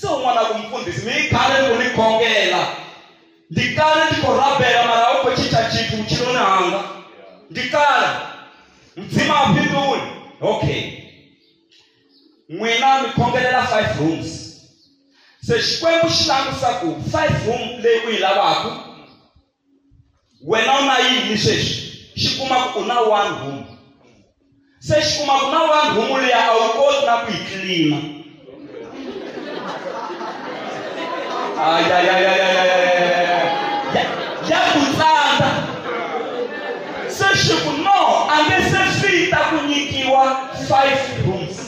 So mwana kumfundisi mikhale kuni khongela. Ndikale ndikorabela mara uko chicha chitu chilona hanga. Ndikale mzima apinduli. Okay. Mwina mikhongelela 5 rooms. Se xikwembu xilangu saku 5 room leyi u yi lavaka. Wena una yini sweswi? Xi kuma ku una 1 room. Se xi kuma ku na 1 room leyi a wu koti na ku yi cleana. Ya ku tsandza. Se xi ku no, a nge se fita ku nyikiwa 5 rooms.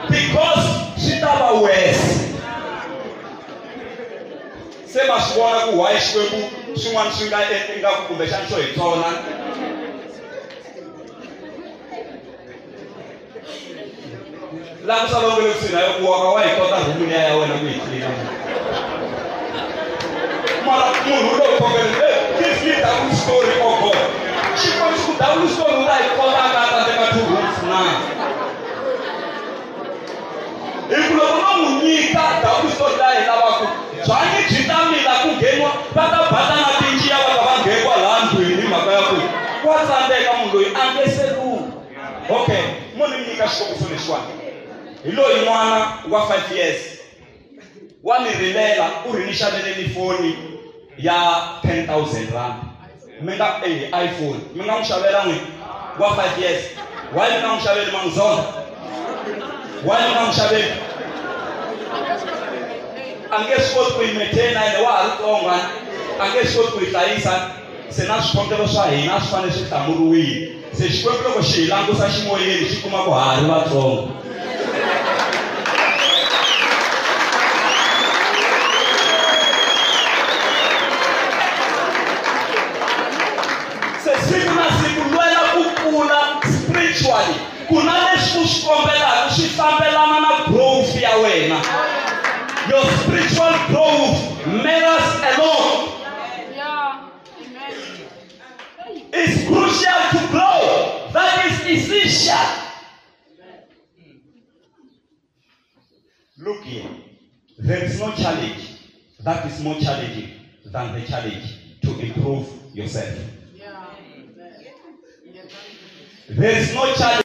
Because swi ta va worse. Se ma swi vona ku why xikwembu swin'wana swi nga ku kumbexana xo hi tsona. Laha ku salongele kusuhi na yo ku waka wa hi kota room liya ya wena ku yi cleana. Mara munhu loyi khongele give me that story of God. Xikwembu xi ku that story u nga yi kotaka a teka 2 rooms na. Loko no n'wi nyika that story laha hi lavaka byanyi byi ta mila ku ngheniwa va ta bata na tinjiya va ka va ngheniwa laha ndlwini hi mhaka ya ku wa tsandzeka munhu loyi a nge se lungha. Okay, mo ni nyika xikombiso lexiwani. Hi loyi n'wana wa 5 years wa ni rilela u ri ni xavele ni foni ya 10,000 rand. Mi nga iPhone mi nga n'wi xavela n'wi wa 5 years. Why mi nga n'wi xaveli mangzona? Why mi nga n'wi xaveli? A nge swi koti ku yi maintaina ene wa ha ri ntsongo, a nge swi koti ku yi hlayisa. Se na swikhongelo swa hina swi fanele swi hlamuriwile. Se xikwembu loko xi hi langusa ximoyeni xi kuma ku ha ri vatsongo. Se siku na siku lwela ku kula spiritually. Ku na leswi u swi kombelaka swi fambelana na growth ya wena. Your spiritual growth matters a lot. It's crucial to grow. That is essential. Look here. There is no challenge that is more challenging than the challenge to improve yourself. There is no challenge.